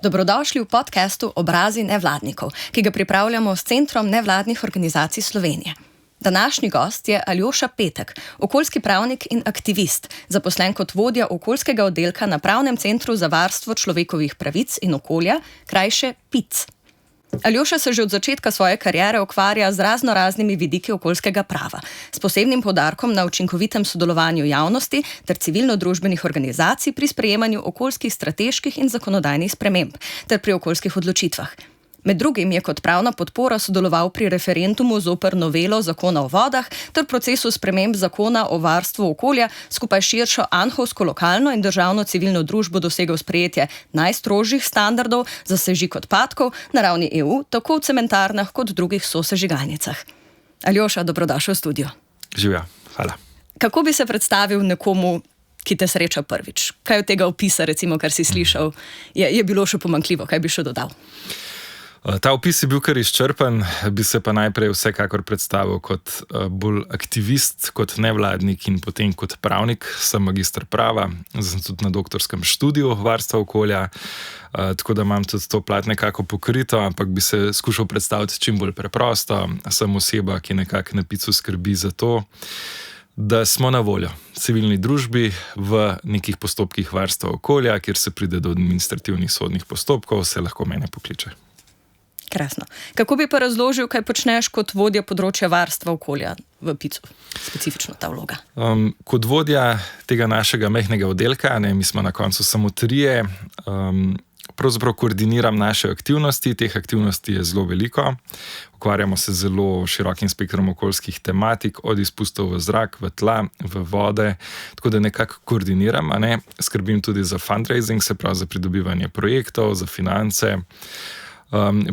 Dobrodošli v podcastu Obrazi nevladnikov, ki ga pripravljamo s Centrom nevladnih organizacij Slovenije. Današnji gost je Aljoša Petek, okoljski pravnik in aktivist, zaposlen kot vodja okoljskega oddelka na Pravnem centru za varstvo človekovih pravic in okolja, krajše PIC. Aljoša se že od začetka svoje kariere ukvarja z raznoraznimi vidiki okoljskega prava, s posebnim poudarkom na učinkovitem sodelovanju javnosti ter civilno-družbenih organizacij pri sprejemanju okoljskih strateških in zakonodajnih sprememb ter pri okoljskih odločitvah. Med drugim je kot pravna podpora sodeloval pri referendumu zoper novelo zakona o vodah ter procesu sprememb zakona o varstvu okolja skupaj s širšo anhovsko lokalno in državno civilno družbo dosegel sprejetje najstrožjih standardov za sežig odpadkov na ravni EU, tako v cementarnah kot drugih sosežigalnicah. Aljoša, dobrodošel v studio. Živja, hvala. Kako bi se predstavil nekomu, ki te sreča prvič? Kaj od tega opisa, recimo, kar si slišal, je bilo še pomanjkljivo? Kaj bi še dodal? Ta opis je bil kar izčrpen, bi se pa najprej vsekakor predstavil kot bolj aktivist, kot nevladnik in potem kot pravnik. Sem magister prava, sem tudi na doktorskem študiju varstva okolja, tako da imam tudi to plat nekako pokrito, ampak bi se skušal predstaviti čim bolj preprosto. Sem oseba, ki nekako na PIC-u skrbi za to, da smo na voljo civilni družbi v nekih postopkih varstva okolja, kjer se pride do administrativnih sodnih postopkov, se lahko mene pokliče. Krasno. Kako bi pa razložil, kaj počneš kot vodja področja varstva okolja v PIC-u? Specifično ta vloga. Kot vodja tega našega majhnega oddelka, mi smo na koncu samo trije, pravzaprav koordiniram naše aktivnosti. Teh aktivnosti je zelo veliko. Ukvarjamo se zelo širokim spektrom okoljskih tematik, od izpustov v zrak, v tla, v vode, tako da nekako koordiniram, skrbim tudi za fundraising, se pravi za pridobivanje projektov, za finance.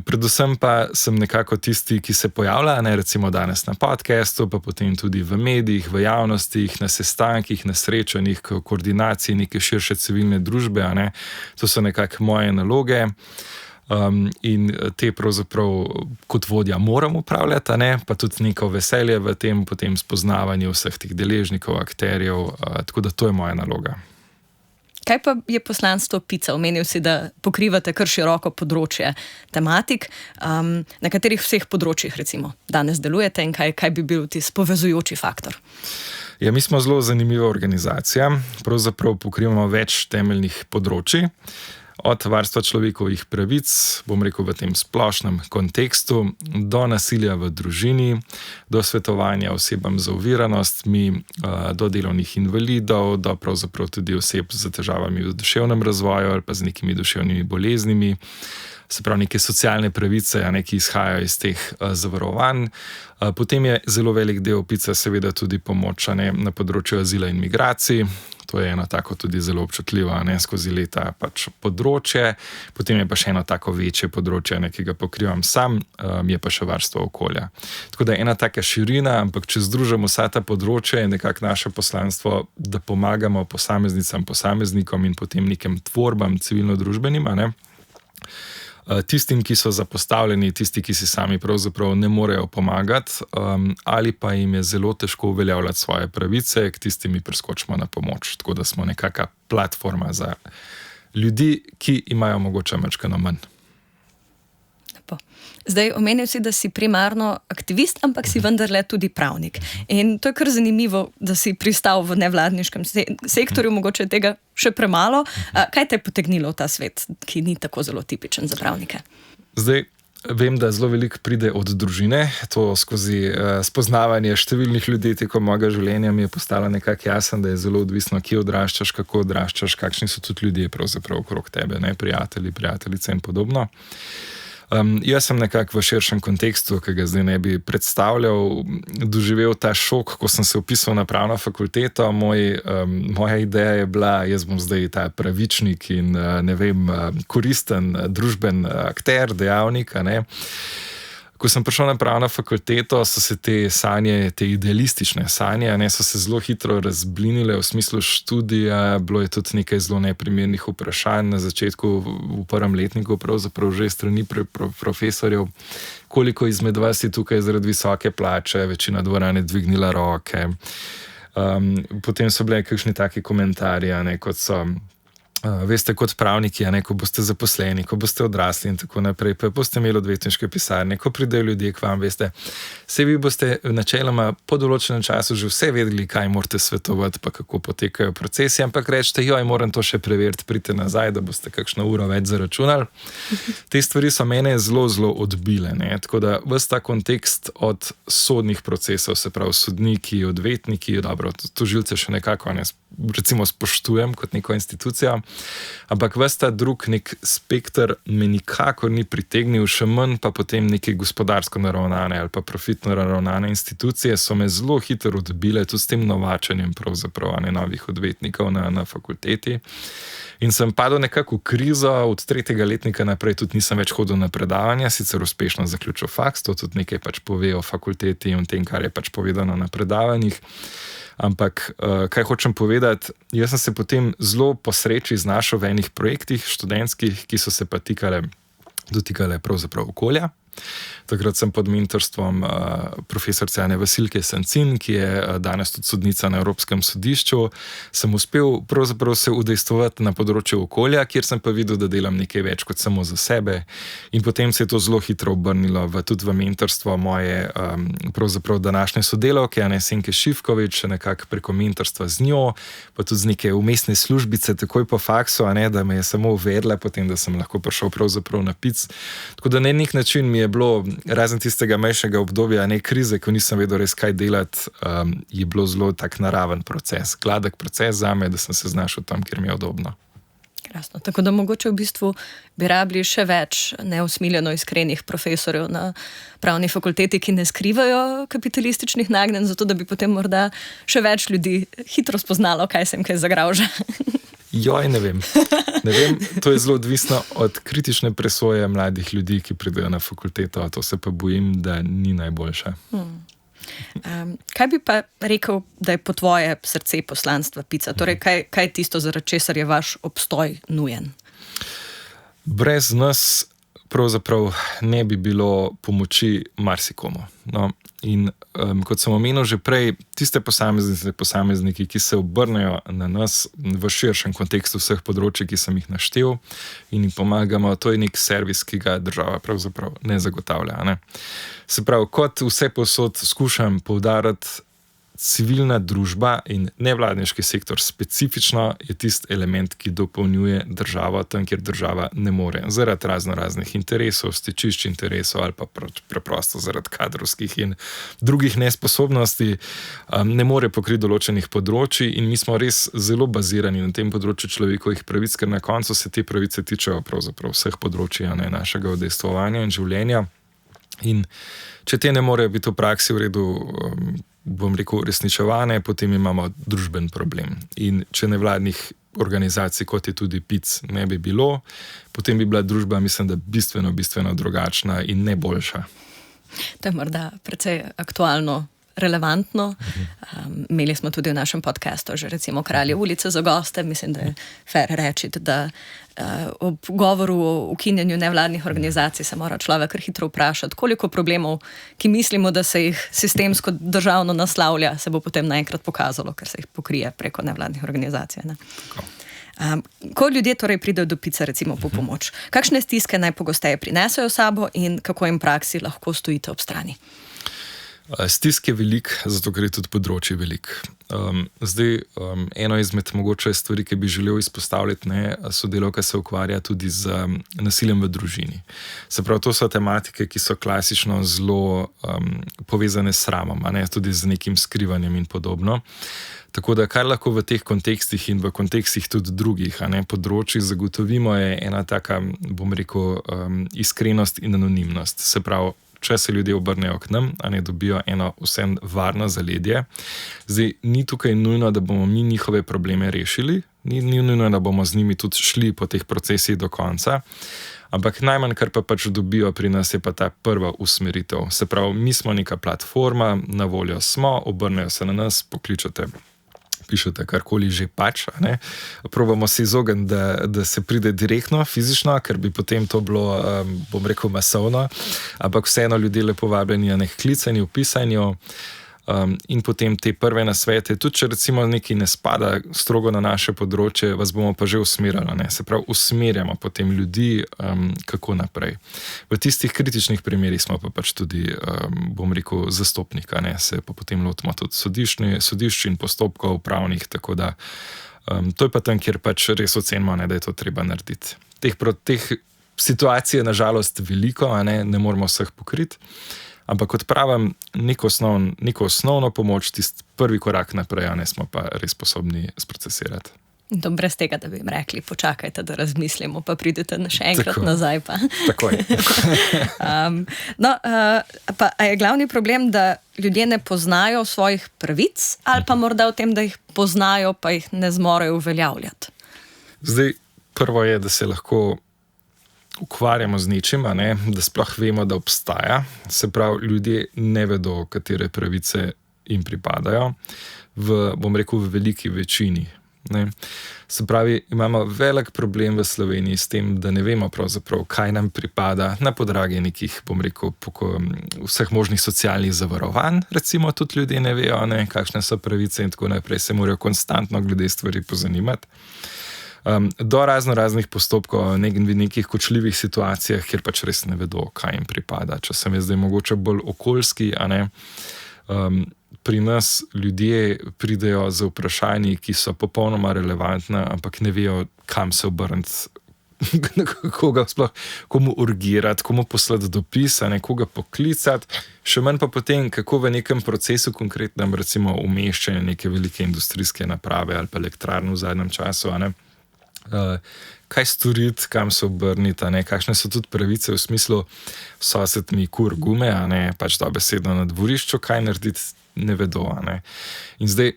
Predvsem pa sem nekako tisti, ki se pojavlja, recimo danes na podcastu, pa potem tudi v medijih, v javnostih, na sestankih, na srečanjih, koordinaciji neke širše civilne družbe. To so nekako moje naloge in te pravzaprav kot vodja moram upravljati, pa tudi neko veselje v tem, potem spoznavanju vseh teh deležnikov, akterjev, tako da to je moja naloga. Kaj pa je poslanstvo PIC-a? Omenil si, da pokrivate kar široko področje tematik. Na katerih vseh področjih recimo danes delujete in kaj bi bil tisti povezujoči faktor? Ja, mi smo zelo zanimiva organizacija. Pravzaprav pokrivamo več temeljnih področij. Od varstva človekovih pravic, bom rekel v tem splošnem kontekstu, do nasilja v družini, do svetovanja osebam z oviranostmi, do delovnih invalidov, do pravzaprav tudi oseb z težavami v duševnem razvoju ali pa z nekimi duševnimi boleznimi. Se pravi, neke socialne pravice, ki izhajajo iz teh zavarovanj. Potem je zelo velik del PIC-a seveda tudi pomoč na področju azila in migracij. To je eno tako tudi zelo občutljivo skozi leta področje. Potem je pa še eno tako večje področje, ki ga pokrivam sam, je pa še varstvo okolja. Tako da je ena taka širina, ampak če združimo vsa ta področja, je nekako naše poslanstvo, da pomagamo posameznicam, posameznikom in potem nekim tvorbam civilno-družbenim, tistim, ki so zapostavljeni, tisti, ki si sami pravzaprav ne morejo pomagati, ali pa jim je zelo težko uveljavljati svoje pravice, k tistim mi preskočimo na pomoč. Tako da smo nekaka platforma za ljudi, ki imajo mogoče majčkeno manj. Zdaj, omenil si, da si primarno aktivist, ampak si vendarle tudi pravnik. In to je kar zanimivo, da si pristal v nevladniškem sektorju, mogoče tega še premalo. Kaj te je potegnilo v ta svet, ki ni tako zelo tipičen za pravnike? Zdaj, vem, da zelo veliko pride od družine. To skozi spoznavanje številnih ljudi tekom mojega življenja mi je postalo nekako jasno, da je zelo odvisno, kje odraščaš, kako odraščaš, kakšni so tudi ljudje pravzaprav okrog tebe, prijatelji, prijateljice in podobno. Jaz sem nekako v širšem kontekstu, ki ga zdaj ne bi predstavljal, doživel ta šok, ko sem se vpisal na pravno fakulteto. Moja ideja je bila, jaz bom zdaj ta pravičnik in koristen družben akter, dejavnik. Ko sem prišel na pravno fakulteto, so se te sanje, te idealistične sanje, so se zelo hitro razblinile v smislu študija. Bilo je tudi nekaj zelo neprimernih vprašanj na začetku, v prvem letniku, pravzaprav že strani profesorjev. Koliko izmed vas je tukaj zaradi visoke plače, večina dvorane dvignila roke. Potem so bile kakšni taki komentarji, kot so: Veste, kot pravniki, ko boste zaposleni, ko boste odrasli in tako naprej, pa boste imeli odvetniške pisarne, ko pridejo ljudje k vam, veste, vse vi boste načeloma po določenem času že vse vedeli, kaj morate svetovati, pa kako potekajo procesi, ampak rečete, moram to še preveriti, pridite nazaj, da boste kakšno uro več zaračunali. Te stvari so mene zelo, zelo odbile, tako da ves ta kontekst od sodnih procesov, se pravi sodniki, odvetniki, dobro, tožilce še nekako recimo spoštujem kot neko institucijo, ampak ves ta drug nek spekter me nikakor ni pritegnil, še manj pa potem neke gospodarsko naravnane ali pa profitno naravnane institucije so me zelo hitro odbile tudi s tem novačenjem pravzaprav novih odvetnikov na fakulteti. In sem padel nekako v krizo, od 3. letnika naprej tudi nisem več hodil na predavanja, sicer uspešno zaključil faks, to tudi nekaj pove o fakulteti in o tem, kar je povedano na predavanjih. Ampak, kaj hočem povedati, jaz sem se potem zelo po sreči znašel v enih projektih študentskih, ki so se pa dotikale pravzaprav okolja. Takrat sem pod mentorstvom profesorice Ane Vasilke Sancin, ki je danes tudi sodnica na Evropskem sodišču, sem uspel pravzaprav se udejstvovati na področju okolja, kjer sem pa videl, da delam nekaj več kot samo za sebe. In potem se je to zelo hitro obrnilo tudi v mentorstvo moje pravzaprav današnje sodelavke, Ane Senke Šifkovič, nekako preko mentorstva z njo, pa tudi z neke umestne službice, takoj po faksu, da me je samo uvedla, potem da sem lahko prišel pravzaprav na pic. Tako da na nek način mi je bilo, razen tistega manjšega obdobja, krize, ko nisem vedel res kaj delati, je bilo zelo tak naraven proces, gladek proces zame, da sem se znašel tam, kjer mi je udobno. Krasno. Tako da mogoče v bistvu bi rabili še več neusmiljeno iskrenih profesorjev na pravni fakulteti, ki ne skrivajo kapitalističnih nagnjenj, zato da bi potem morda še več ljudi hitro spoznalo, kaj se jim kaj zagravža. Ne vem, to je zelo odvisno od kritične presoje mladih ljudi, ki pridejo na fakulteto, to se pa bojim, da ni najboljša. Kaj bi pa rekel, da je po tvoje srce poslanstva PIC-a? Torej, kaj je tisto, zaradi česar je vaš obstoj nujen? Brez nas pravzaprav ne bi bilo pomoči marsikomu. In kot sem omenil že prej, tiste posamezniki, ki se obrnejo na nas v širšem kontekstu vseh področij, ki sem jih naštel in jim pomagamo, to je nek servis, ki ga država pravzaprav ne zagotavlja. Ne? Se pravi, kot vse povsod skušam poudariti, civilna družba in nevladniški sektor specifično je tisti element, ki dopolnjuje državo tam, kjer država ne more. Zaradi raznih interesov, stičišč interesov ali pa preprosto zaradi kadrovskih in drugih nesposobnosti ne more pokriti določenih področij in mi smo res zelo bazirani na tem področju človekovih pravic, ker na koncu se te pravice tičejo pravzaprav vseh področij našega udejstvovanja in življenja. In če te ne morejo biti v praksi v redu, bom rekel, uresničevane, potem imamo družben problem. In če nevladnih organizacij, kot je tudi PIC, ne bi bilo, potem bi bila družba, mislim, da bistveno drugačna in ne boljša. To je morda precej aktualno, relevantno. Imeli smo tudi v našem podcastu že recimo Kralje ulice za goste. Mislim, da je fair reči, da ob govoru o ukinjanju nevladnih organizacij se mora človek hitro vprašati, koliko problemov, ki mislimo, da se jih sistemsko državno naslavlja, se bo potem naenkrat pokazalo, ker se jih pokrije preko nevladnih organizacij. Ne? Ko ljudje torej pridejo do PIC-a recimo po pomoč, kakšne stiske najpogosteje prinesejo sabo in kako jim v praksi lahko stojite ob strani? Stisk je velik, zato ker je tudi področje velik. Eno izmed mogoče stvari, ki bi želel izpostavljati, sodelavka se ukvarja tudi z nasiljem v družini. Se pravi, to so tematike, ki so klasično zelo povezane s sramom, tudi z nekim skrivanjem in podobno. Tako da kar lahko v teh kontekstih in v kontekstih tudi drugih področjih zagotovimo, je ena taka, bom rekel, iskrenost in anonimnost. Se pravi, če se ljudje obrnejo k nam, dobijo eno vsem varno zaledje. Zdaj, ni tukaj nujno, da bomo mi njihove probleme rešili, ni nujno, da bomo z njimi tudi šli po teh procesih do konca, ampak najmanj, kar pa pač dobijo pri nas, je pa ta prva usmeritev. Se pravi, mi smo neka platforma, na voljo smo, obrnejo se na nas, pokličete, pišete karkoli že pač, probamo se izogniti, da se pride direktno, fizično, ker bi potem to bilo, bom rekel, masovno, ampak vseeno ljudje lepo vabljeni na nek klicanje, v pisanju. In potem te prve nasvete, tudi če recimo nekaj ne spada strogo na naše področje, vas bomo pa že usmerjali, ne? Se pravi, usmerjamo potem ljudi, kako naprej. V tistih kritičnih primerih smo pa pač tudi, bom rekel, zastopnika, ne? Se pa potem lotimo tudi sodišč in postopkov upravnih, tako da to je pa tam, kjer pač res ocenimo, ne, da je to treba narediti. Teh situacij je nažalost veliko, ne moramo vseh pokriti. Ampak kot pravim, neko osnovno pomoč, tisti prvi korak naprej, ne smo pa res sposobni sprocesirati. To brez tega, da bi jim rekli, počakajte, da razmislimo, pa pridete še enkrat nazaj. Takoj. Pa je glavni problem, da ljudje ne poznajo svojih pravic, ali pa morda v tem, da jih poznajo, pa jih ne zmorejo uveljavljati? Zdaj, prvo je, da se lahko ukvarjamo z nečim, da sploh vemo, da obstaja. Se pravi, ljudje ne vedo, katere pravice jim pripadajo, bom rekel, v veliki večini. Ne. Se pravi, imamo velik problem v Sloveniji s tem, da ne vemo pravzaprav, kaj nam pripada na podlagi nekih, bom rekel, vseh možnih socialnih zavarovanj, recimo tudi ljudje ne vejo, kakšne so pravice in tako naprej, se morajo konstantno glede stvari pozanimati. Do raznih postopkov, v nekih kočljivih situacijah, kjer pač res ne vedo, kaj jim pripada. Če sem jaz zdaj mogoče bolj okoljski, pri nas ljudje pridejo z vprašanji, ki so popolnoma relevantna, ampak ne vejo, kam se obrniti, koga sploh, komu urgirati, komu poslati dopis, koga poklicati, še manj pa potem, kako v nekem procesu konkretnem, recimo umeščanje neke velike industrijske naprave ali pa elektrarne v zadnjem času, kaj storiti, kam se obrniti, kakšne so tudi pravice v smislu sosed mi kur gume, pač dobesedno na dvorišču, kaj narediti, ne vedo. In zdaj,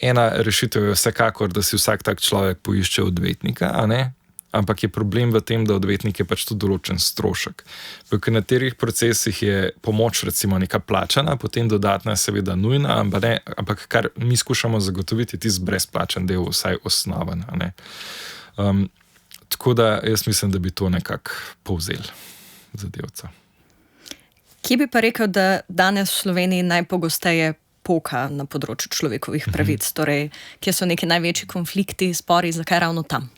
ena rešitev je vsekakor, da si vsak tak človek poišče odvetnika, ampak je problem v tem, da odvetnik je pač tudi določen strošek. V nekaterih procesih je pomoč recimo neka plačana, potem dodatna je seveda nujna, ampak kar mi skušamo zagotoviti, je tisti brezplačen del, vsaj osnoven. Tako da jaz mislim, da bi to nekako povzel zadevca. Kje bi pa rekel, da danes v Sloveniji najpogosteje poka na področju človekovih pravic? Torej, kje so neki največji konflikti, spori, zakaj ravno tam?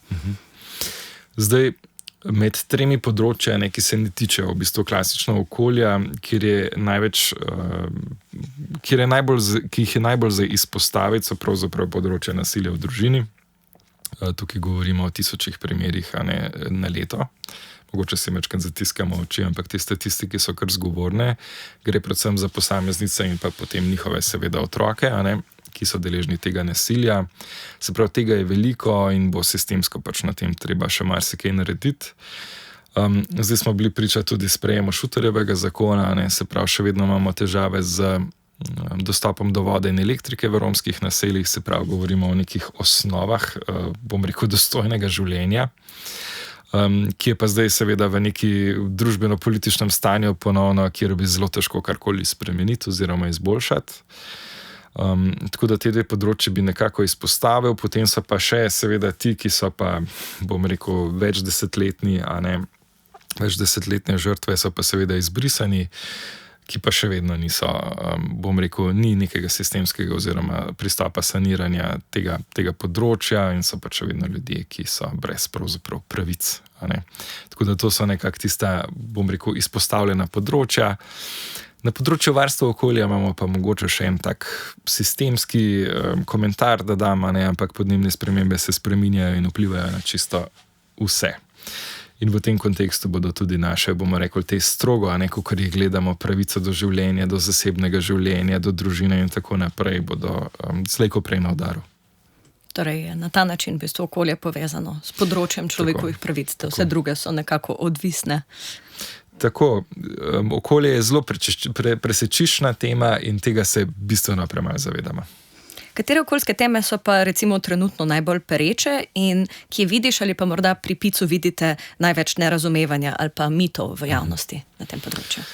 Zdaj, med tremi področja, ki se ne tičejo v bistvu klasično okolja, ki jih je najbolj za izpostaviti, so pravzaprav področja nasilja v družini. Tukaj govorimo o 1000 primerih na leto. Mogoče se mečkrat zatiskamo oči, ampak te statistike so kar zgovorne. Gre predvsem za posameznice in pa potem njihove seveda otroke, ki so deležni tega nasilja. Se pravi, tega je veliko in bo sistemsko pač na tem treba še marsikaj narediti. Zdaj smo bili priča tudi sprejemu Šuterjevega zakona, se pravi, še vedno imamo težave z dostopom do vode in elektrike v romskih naseljih, se pravi, govorimo o nekih osnovah, bom rekel, dostojnega življenja, ki je pa zdaj seveda v neki družbeno-političnem stanju ponovno, kjer bi zelo težko karkoli spremeniti oziroma izboljšati. Tako da te dve področji bi nekako izpostavil, potem so pa še seveda ti, ki so pa, bom rekel, večdesetletne žrtve, so pa seveda izbrisani, ki pa še vedno niso, bom rekel, ni nekega sistemskega oziroma pristopa saniranja tega področja in so pa še vedno ljudje, ki so brez pravzaprav pravic. Tako da to so nekako tista, bom rekel, izpostavljena področja. Na področju varstva okolja imamo pa mogoče še en tak sistemski komentar, da dam, ampak podnebne spremembe se spreminjajo in vplivajo na čisto vse. In v tem kontekstu bodo tudi naše, bomo rekli, te strogo, ko jih gledamo, pravico do življenja, do zasebnega življenja, do družine in tako naprej, bodo slej ko prej na udaru. Torej, na ta način v bistvu okolje povezano s področjem človekovih pravic, da vse druge so nekako odvisne. Tako, okolje je zelo presečišna tema in tega se bistveno premalo zavedamo. Katere okoljske teme so pa recimo trenutno najbolj pereče in kje vidiš ali pa morda pri PIC-u vidite največ nerazumevanja ali pa mitov v javnosti na tem področju?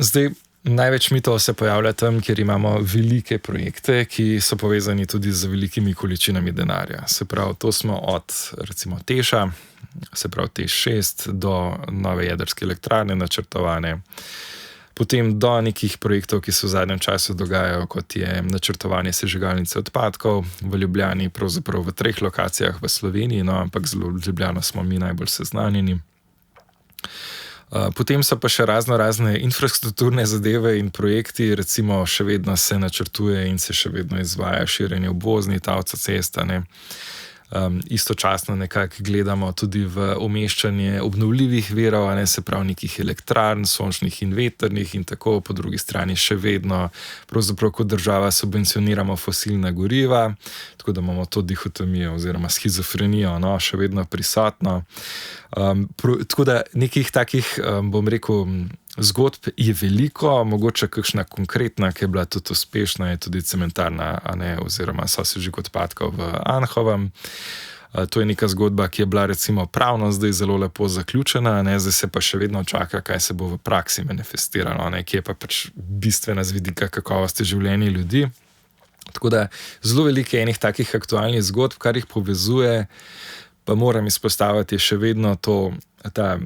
Zdaj, največ mitov se pojavlja tam, kjer imamo velike projekte, ki so povezani tudi z velikimi količinami denarja. Se pravi, to smo od recimo TEŠ-a, se pravi TEŠ 6 do nove jedrske elektrarne načrtovane. potem do nekih projektov, ki se v zadnjem času dogajajo, kot je načrtovanje sežigalnice odpadkov v Ljubljani, pravzaprav v 3 lokacijah v Sloveniji, no, ampak z Ljubljano smo mi najbolj seznanjeni. Potem so pa še razne infrastrukturne zadeve in projekti, recimo še vedno se načrtuje in se še vedno izvaja širjenje obvoznic, avtocesta, ne. Istočasno nekako gledamo tudi v umeščanje obnovljivih virov, ne, se pravi nekih elektrarn, sončnih in vetrnih in tako, po drugi strani še vedno pravzaprav kot država subvencioniramo fosilna goriva, tako da imamo to dihotomijo oziroma shizofrenijo, no, še vedno prisotno. Tako da nekih takih, bom rekel, zgodb je veliko, mogoče kakšna konkretna, ki je bila tudi uspešna, je tudi cementarna, oziroma sosežig odpadkov v Anhovem. To je neka zgodba, ki je bila recimo pravno zdaj zelo lepo zaključena, zdaj se pa še vedno čaka, kaj se bo v praksi manifestiralo, ki je pa pač bistvena z vidika kakovosti življenja ljudi. Tako da zelo veliko je enih takih aktualnih zgodb, kar jih povezuje, pa moram izpostaviti še vedno ta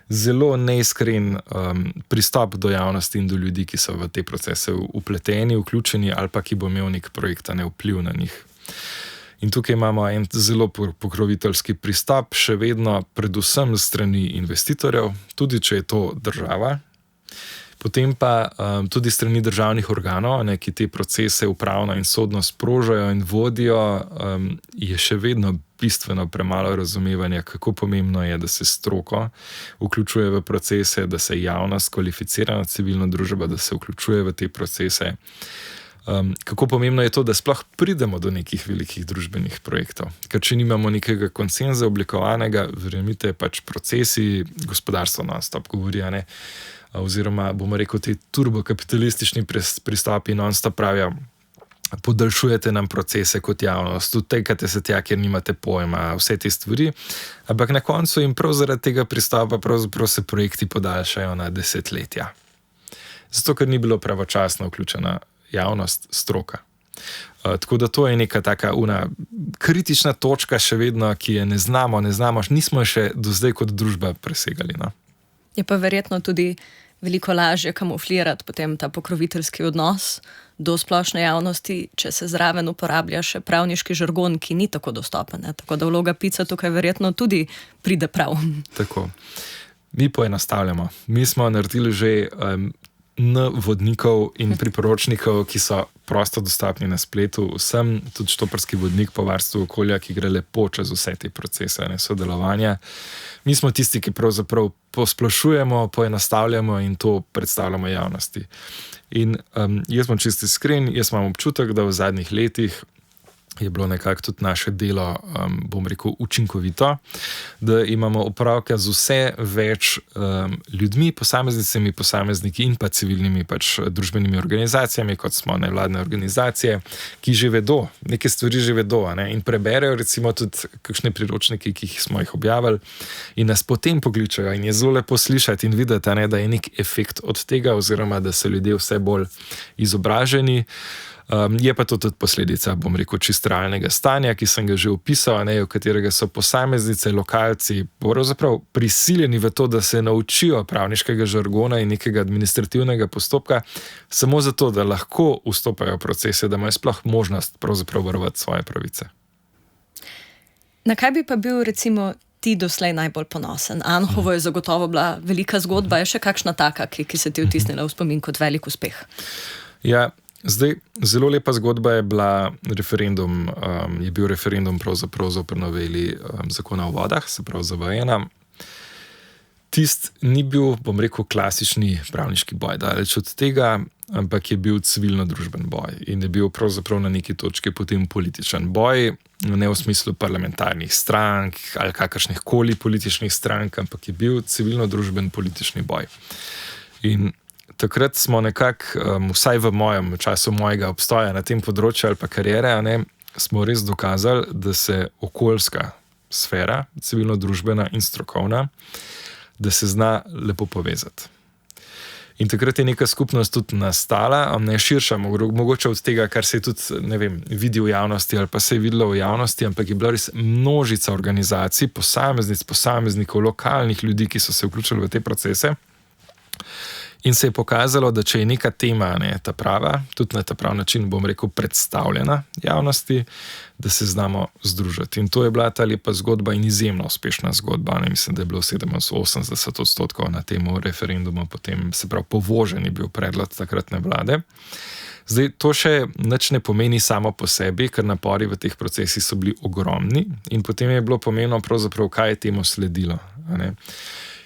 zelo neiskren pristop do javnosti in do ljudi, ki so v te procese vpleteni, vključeni ali pa ki bo imel nek projekt vpliv na njih. In tukaj imamo en zelo pokroviteljski pristop, še vedno predvsem strani investitorjev, tudi če je to država, potem pa tudi strani državnih organov, ki te procese upravno in sodno sprožajo in vodijo, je še vedno bistveno premalo razumevanja, kako pomembno je, da se stroko vključuje v procese, da se javnost, kvalificirana civilna družba, da se vključuje v te procese. Kako pomembno je to, da sploh pridemo do nekih velikih družbenih projektov. Ker če nimamo nekega konsenza oblikovanega, verjemite, pač procesi, gospodarstvo non-stop govori, oziroma bomo rekel, ti turbokapitalistični pristopi non-stop pravijo, podaljšujete nam procese kot javnost, vtekate se tja, kjer nimate pojma, vse te stvari, ampak na koncu jim prav zaradi tega pristopa pravzaprav se projekti podaljšajo na desetletja. Zato, ker ni bilo pravočasno vključena javnost, stroka. Tako da to je neka taka kritična točka še vedno, ki je ne znamo, nismo še do zdaj kot družba presegali. No? Je pa verjetno tudi veliko lažje kamuflirati potem ta pokroviteljski odnos do splošne javnosti, če se zraven uporablja še pravniški žargon, ki ni tako dostopen. Tako da vloga PIC-a tukaj verjetno tudi pride prav. Tako. Mi poenostavljamo. Mi smo naredili že vodnikov in priporočnikov, ki so prosto dostopni na spletu, vsem, tudi štoparski vodnik po varstvu okolja, ki gre lepo čez vse te procese sodelovanja. Mi smo tisti, ki pravzaprav posplošujemo, poenostavljamo in to predstavljamo javnosti. In jaz bom čisto iskren, jaz imam občutek, da v zadnjih letih je bilo nekako tudi naše delo, bom rekel, učinkovito, da imamo opravka z vse več ljudmi, posamezniki in pa civilnimi družbenimi organizacijami, kot smo nevladne organizacije, ki že vedo, neke stvari že vedo, in preberejo recimo tudi kakšne priročnike, ki smo jih objavili in nas potem pokličajo in je zelo lepo slišati in videti, da je nek efekt od tega oziroma, da so ljudje vse bolj izobraženi. Je pa to tudi posledica, bom rekel, čisto realnega stanja, ki sem ga že opisal, v katerega so posameznice, lokalci pravzaprav prisiljeni v to, da se naučijo pravniškega žargona in nekega administrativnega postopka, samo zato, da lahko vstopajo v procese, da imajo sploh možnost pravzaprav varovati svoje pravice. Na kaj bi pa bil recimo ti doslej najbolj ponosen? Anhovo je zagotovo bila velika zgodba, je še kakšna taka, ki se ti vtisnila v spomin kot velik uspeh? Ja, zdaj, zelo lepa zgodba je bil referendum pravzaprav zoper noveli zakona o vodah, se pravi ZV1. Tist ni bil, bom rekel, klasični pravniški boj, daleč od tega, ampak je bil civilno-družben boj in je bil pravzaprav na neki točki potem političen boj, ne v smislu parlamentarnih strank ali kakršnih koli političnih strank, ampak je bil civilno-družben politični boj. In takrat smo nekako, vsaj v času mojega obstoja na tem področju ali pa kariere, smo res dokazali, da se okoljska sfera, civilno-družbena in strokovna, da se zna lepo povezati. In takrat je neka skupnost tudi nastala, širša, mogoče od tega, kar se je tudi, vidi v javnosti ali pa se je videlo v javnosti, ampak je bila res množica organizacij, posameznikov, lokalnih ljudi, ki so se vključili v te procese. In se je pokazalo, da če je neka tema, ta prava, tudi na ta prav način, bom rekel, predstavljena javnosti, da se znamo združiti. In to je bila ta lepa zgodba in izjemno uspešna zgodba. Mislim, da je bilo 87% na temu referendumu, potem se pravi povožen je bil predlog takratne vlade. Zdaj, to še nič ne pomeni samo po sebi, ker napori v teh procesih so bili ogromni in potem je bilo pomembno pravzaprav, kaj je temu sledilo.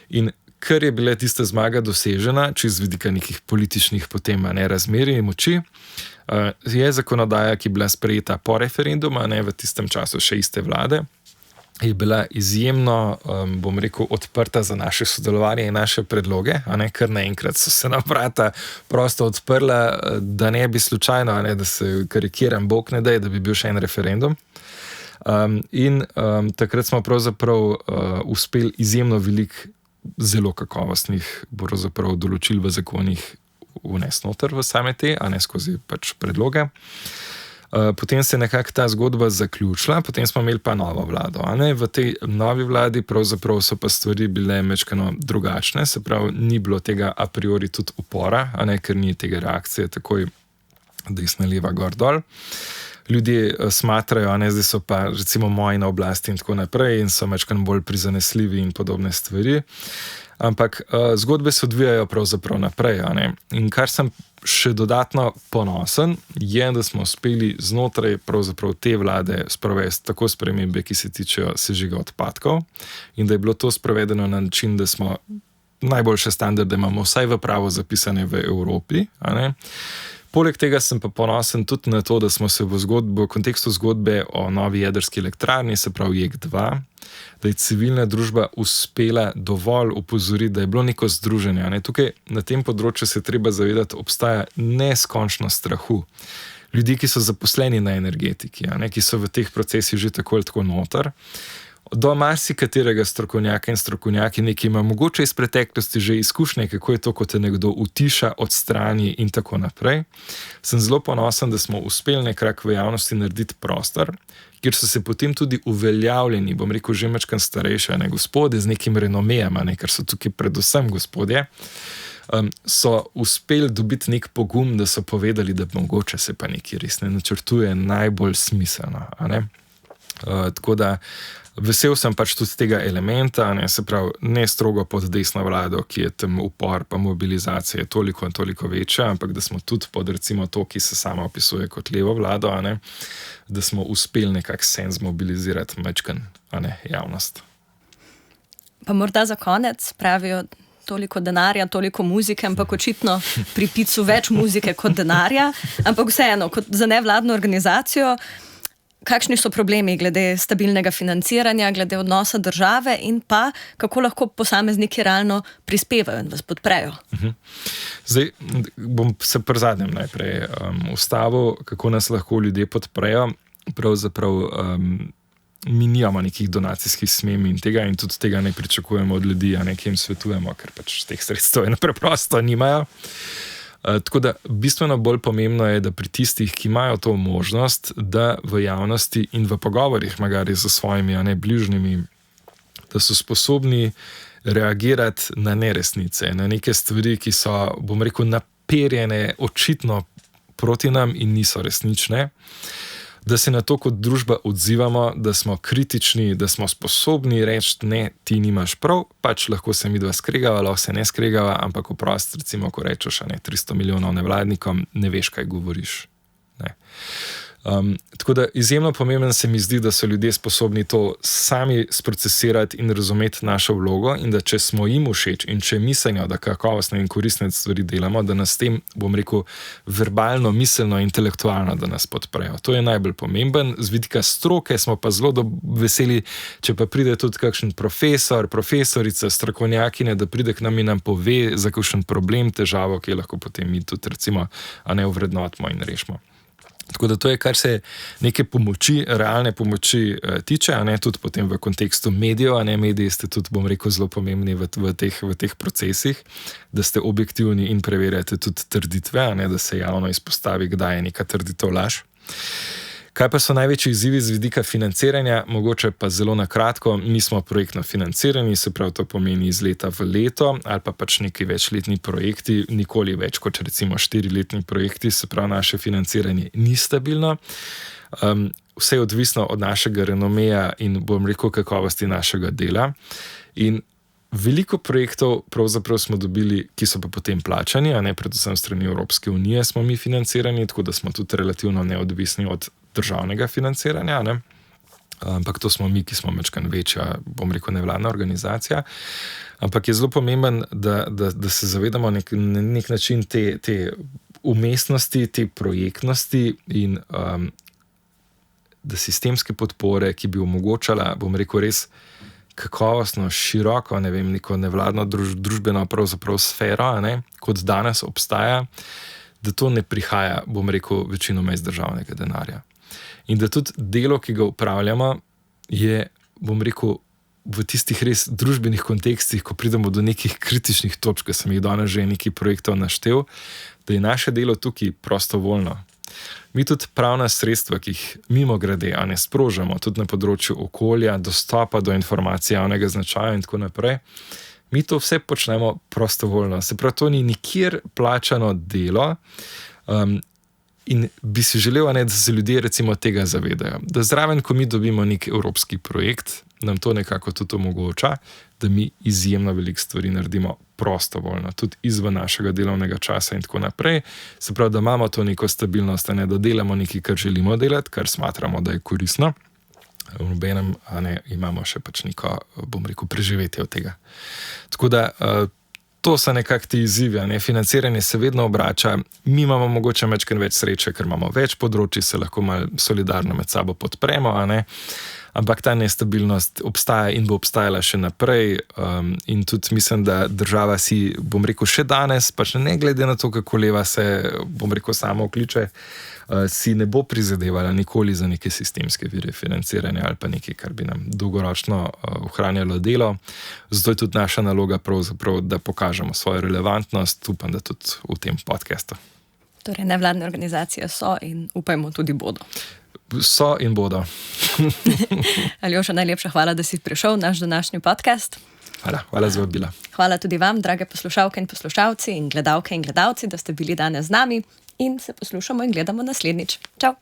In ker je bila tista zmaga dosežena, če z vidika nekih političnih potem razmerij in moči, je zakonodaja, ki je bila sprejeta po referendumu, v tistem času še iste vlade, je bila izjemno, bom rekel, odprta za naše sodelovanje in naše predloge, ker naenkrat so se na vrata prosto odprla, da ne bi slučajno, da se karikiram, Bog ne daj, da bi bil še en referendum. In takrat smo pravzaprav uspeli izjemno veliko zelo kakovostnih določil v zakonih vnesti noter v same te, skozi pač predloge. Potem se je nekako ta zgodba zaključila, potem smo imeli pa novo vlado. V tej novi vladi pravzaprav so pa stvari bile mečkano drugačne, se pravi, ni bilo tega a priori tudi upora, ker ni tega reakcije takoj desna, leva, gor, dol. Ljudje smatrajo, zdaj so pa recimo moji na oblasti in tako naprej in so mečkano bolj prizanesljivi in podobne stvari. Ampak zgodbe se odvijajo pravzaprav naprej. In kar sem še dodatno ponosen, je, da smo uspeli znotraj pravzaprav te vlade sprovesti tako spremembe, ki se tičejo sežiga odpadkov, in da je bilo to sprovedeno na način, da smo najboljše standarde imamo vsaj v pravo zapisane v Evropi. Poleg tega sem pa ponosen tudi na to, da smo se v kontekstu zgodbe o novi jedrski elektrarni, se pravi JEK2, da je civilna družba uspela dovolj upozoriti, da je bilo neko združenje. Tukaj na tem področju se treba zavedati, obstaja neskončno strahu. Ljudi, ki so zaposleni na energetiki, ki so v teh procesih že tako ali tako noter, do marsikaterega strokovnjaka in strokovnjaki ima mogoče iz preteklosti že izkušnje, kako je to, ko te nekdo utiša, odstrani in tako naprej. Sem zelo ponosen, da smo uspeli nekako v javnosti narediti prostor, kjer so se potem tudi uveljavljeni, bom rekel, že mečkan starejše, gospode z nekim renomejem, ker so tukaj predvsem gospodje, so uspeli dobiti nek pogum, da so povedali, da mogoče se pa nekaj res ne načrtuje najbolj smiselno. Tako da vesel sem pač tudi tega elementa, se pravi, ne strogo pod desno vlado, ki je tam upor pa mobilizacija toliko in toliko večja, ampak da smo tudi pod recimo to, ki se sama opisuje kot levo vlado, da smo uspeli nekako sen zmobilizirati mečkan javnost. Pa morda za konec pravijo, toliko denarja, toliko muzike, ampak očitno pri Picu več muzike kot denarja, ampak vseeno, kot za nevladno organizacijo, kakšni so problemi glede stabilnega financiranja, glede odnosa države in pa kako lahko posamezniki realno prispevajo in vas podprejo? Zdaj bom se pri zadnjem najprej ustavil, kako nas lahko ljudje podprejo. Pravzaprav mi nimamo nekih donacijskih shem in tudi tega ne pričakujemo od ljudi, ki jim svetujemo, ker pač teh sredstev preprosto nimajo. Tako da bistveno bolj pomembno je, da pri tistih, ki imajo to možnost, da v javnosti in v pogovorih magari z svojimi bližnjimi, da so sposobni reagirati na neresnice, na neke stvari, ki so, bom rekel, naperjene očitno proti nam in niso resnične, da se na to kot družba odzivamo, da smo kritični, da smo sposobni reči, ne, ti nimaš prav, pač lahko se midva skregava, lahko se ne skregava, ampak oprost, recimo, ko rečeš 300 milijonov nevladnikom, ne veš, kaj govoriš. Tako da izjemno pomembno se mi zdi, da so ljudje sposobni to sami sprocesirati in razumeti našo vlogo in da če smo jim všeč in če mislijo, da kakovostne in koristne stvari delamo, da nas tem, bom rekel, verbalno, miselno, intelektualno, da nas podprejo. To je najbolj pomemben. Z vidika stroke smo pa zelo veseli, če pa pride tudi kakšen profesor, profesorica, strokovnjakinja, da pride k nam in nam pove za kakšen problem, težavo, ki lahko potem mi tudi recimo ovrednotimo in rešimo. Tako da to je, kar se neke pomoči, realne pomoči tiče, tudi potem v kontekstu medijev, mediji ste tudi, bom rekel, zelo pomembni v teh procesih, da ste objektivni in preverjate tudi trditve, da se javno izpostavi, kdaj je neka trditev laž. Kaj pa so največji izzivi z vidika financiranja? Mogoče pa zelo na kratko, mi smo projektno financirani, se pravi to pomeni iz leta v leto ali pa pač neki večletni projekti, nikoli več kot recimo 4-letni projekti, se pravi naše financiranje ni stabilno. Vse je odvisno od našega renomeja in bom rekel kakovosti našega dela. In veliko projektov pravzaprav smo dobili, ki so pa potem plačani, a ne predvsem strani Evropske unije smo mi financirani, tako da smo tudi relativno neodvisni od državnega financiranja, ne? Ampak to smo mi, ki smo majčkeno večja, bom rekel, nevladna organizacija. Ampak je zelo pomemben, da se zavedamo na nek način te umestnosti, te projektnosti in da sistemske podpore, ki bi omogočala, bom rekel, res kakovostno, široko, ne vem, neko nevladno družbeno pravzaprav sfero, ne, kot danes obstaja, da to ne prihaja, bom rekel, večinoma iz državnega denarja. In da tudi delo, ki ga upravljamo, je, bom rekel, v tistih res družbenih kontekstih, ko pridemo do nekih kritičnih točk, ki sem jih danes že nekaj projektov naštel, da je naše delo tukaj prostovoljno. Mi tudi pravna sredstva, ki jih mimogrede sprožamo, tudi na področju okolja, dostopa do informacij javnega značaja in tako naprej, mi to vse počnemo prostovoljno. Se pravi, to ni nikjer plačano delo in bi si želel, da se ljudje recimo tega zavedajo. Da zraven, ko mi dobimo nek evropski projekt, nam to nekako tudi omogoča, da mi izjemno veliko stvari naredimo prostovoljno, tudi izven našega delovnega časa in tako naprej. Se pravi, da imamo to neko stabilnost, da delamo nekaj, kar želimo delati, kar smatramo, da je koristno. V obenem imamo še pač neko, bom rekel, preživetje od tega. Tako da to so nekako ti izzivi, financiranje se vedno obrača, mi imamo mogoče majčkeno več sreče, ker imamo več področij, se lahko malo solidarno med sabo podpremo, ampak ta nestabilnost obstaja in bo obstajala še naprej in tudi mislim, da država si, bom rekel, še danes, pač ne glede na to, kako leva se, bom rekel, samo vkliče, si ne bo prizadevala nikoli za neke sistemske vire financiranja ali pa nekaj, kar bi nam dolgoročno ohranjalo delo. Zato je tudi naša naloga pravzaprav, da pokažemo svojo relevantnost, upam, da tudi v tem podcastu. Torej, nevladne organizacije so in upajmo tudi bodo. So in bodo. Aljoša, najlepša hvala, da si prišel v naš današnji podcast. Hvala za vabilo. Hvala tudi vam, drage poslušalke in poslušalci in gledalke in gledalci, da ste bili danes z nami in se poslušamo in gledamo naslednjič. Čau!